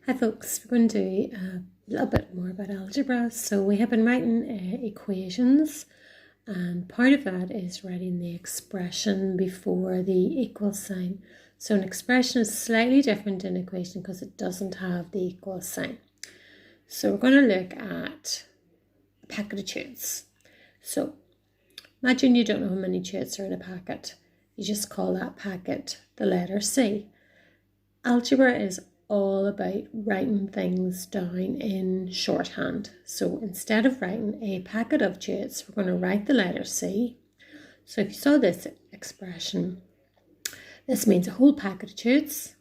Hi folks, we're going to do a little bit more about algebra. So we have been writing equations, and part of that is writing the expression before the equal sign. So an expression is slightly different in an equation because it doesn't have the equal sign. So we're going to look at a packet of chutes. So imagine you don't know how many chutes are in a packet. You just call that packet the letter C. Algebra is all about writing things down in shorthand. So instead of writing a packet of chutes, we're going to write the letter C. So if you saw this expression, this means a whole packet of chutes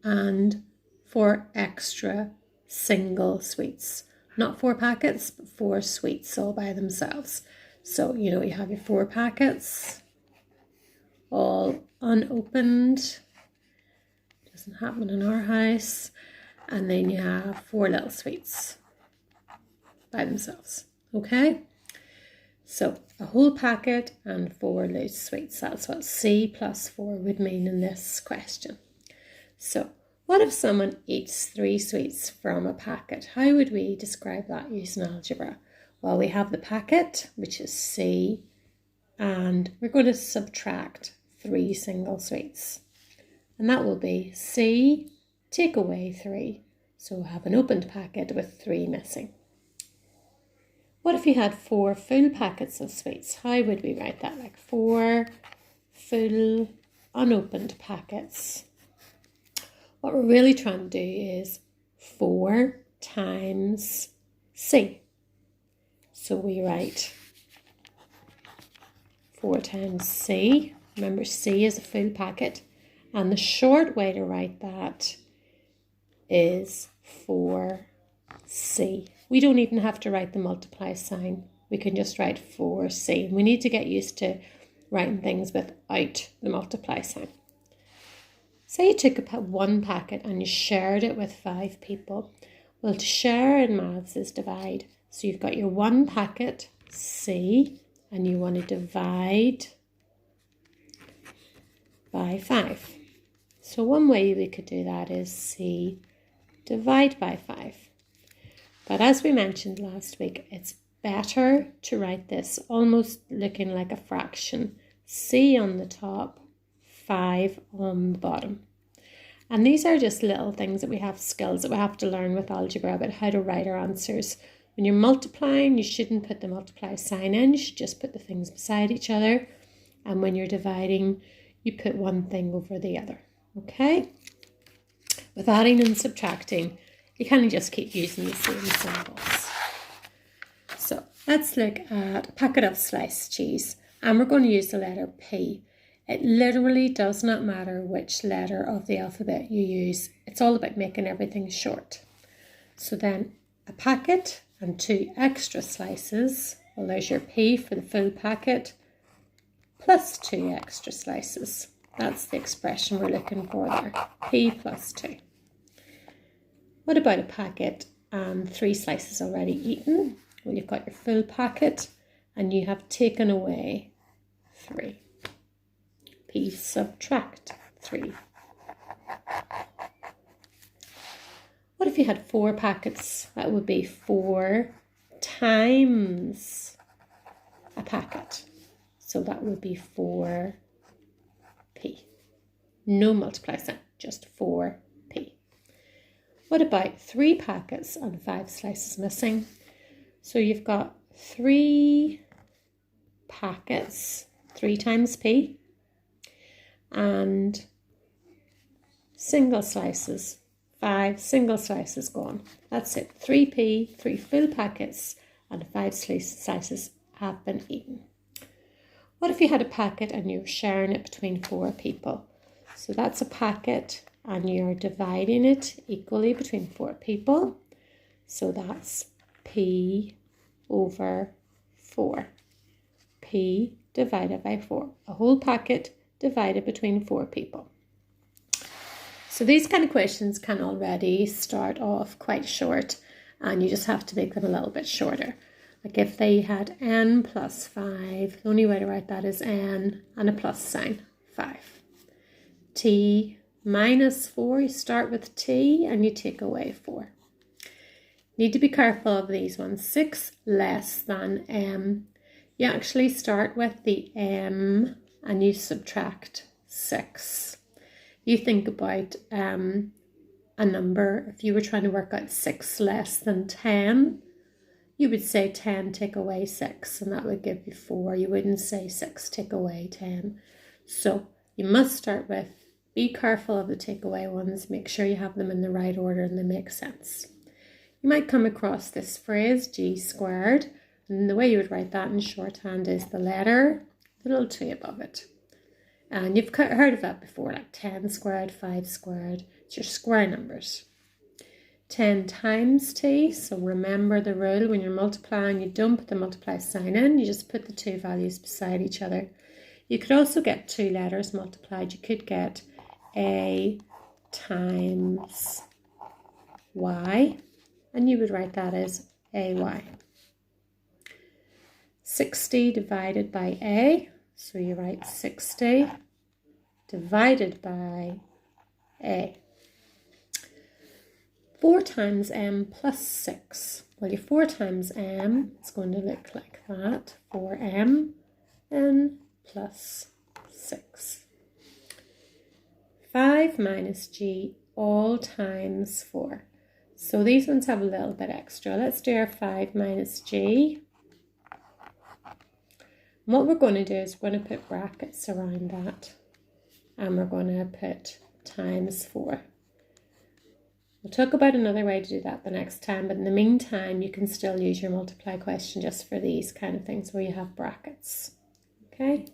and 4 extra single sweets. Not 4 packets, but 4 sweets all by themselves. So, you have your 4 packets, all unopened. Doesn't happen in our house. And then you have 4 little sweets by themselves. Okay? So a whole packet and 4 loose sweets. That's what C plus 4 would mean in this question. So what if someone eats 3 sweets from a packet? How would we describe that using algebra? Well, we have the packet, which is C, and we're going to subtract 3 single sweets. And that will be C, take away 3. So we'll have an opened packet with 3 missing. What if you had 4 full packets of sweets? How would we write that? Like 4 full unopened packets. What we're really trying to do is 4 times C. So we write 4 times C. Remember, C is a full packet. And the short way to write that is 4C. We don't even have to write the multiply sign. We can just write 4C. We need to get used to writing things without the multiply sign. Say you took one packet and you shared it with 5 people. Well, to share in maths is divide. So you've got your 1 packet, C, and you want to divide by 5. So one way we could do that is C divide by 5. But as we mentioned last week, it's better to write this almost looking like a fraction. C on the top, 5 on the bottom. And these are just little things that we have, skills that we have to learn with algebra about how to write our answers. When you're multiplying, you shouldn't put the multiply sign in. You should just put the things beside each other. And when you're dividing, you put one thing over the other. Okay? With adding and subtracting, you kind of just keep using the same symbols. So let's look at a packet of sliced cheese, and we're going to use the letter P. It literally does not matter which letter of the alphabet you use. It's all about making everything short. So then a packet and 2 extra slices. Well, there's your P for the full packet, plus 2 extra slices. That's the expression we're looking for there, P plus 2. What about a packet and 3 slices already eaten? Well, you've got your full packet and you have taken away 3. P subtract 3. What if you had 4 packets? That would be 4 times a packet. So that would be 4P. No multiply sign, just 4P. What about 3 packets and 5 slices missing? So you've got 3 packets, 3 times P, and single slices, 5 single slices gone. That's it, 3P, 3 full packets, and 5 slices have been eaten. What if you had a packet and you're sharing it between 4 people? So that's a packet and you're dividing it equally between 4 people. So that's P over 4. P divided by 4. A whole packet divided between 4 people. So these kind of questions can already start off quite short, and you just have to make them a little bit shorter. Like if they had n plus 5, the only way to write that is n and a plus sign, 5. T minus 4, you start with t and you take away 4. Need to be careful of these ones. 6 less than m. You actually start with the m and you subtract 6. You think about a number. If you were trying to work out 6 less than 10, you would say 10 take away 6 and that would give you 4. You wouldn't say 6 take away 10. So you must start with, be careful of the takeaway ones, make sure you have them in the right order and they make sense. You might come across this phrase, g squared, and the way you would write that in shorthand is the letter, the little t above it. And you've heard of that before, like 10 squared, 5 squared. It's your square numbers. 10 times t, so remember the rule, when you're multiplying, you don't put the multiply sign in, you just put the two values beside each other. You could also get two letters multiplied. You could get a times y, and you would write that as ay. 60 divided by a, so you write 60 divided by a. 4 times m plus 6. Well, your 4 times m is going to look like that. 4m and plus 6. 5 minus g all times 4. So these ones have a little bit extra. Let's do our 5 minus g. And what we're going to do is we're going to put brackets around that. And we're going to put times 4. We'll talk about another way to do that the next time, but in the meantime, you can still use your multiply question just for these kind of things where you have brackets. Okay?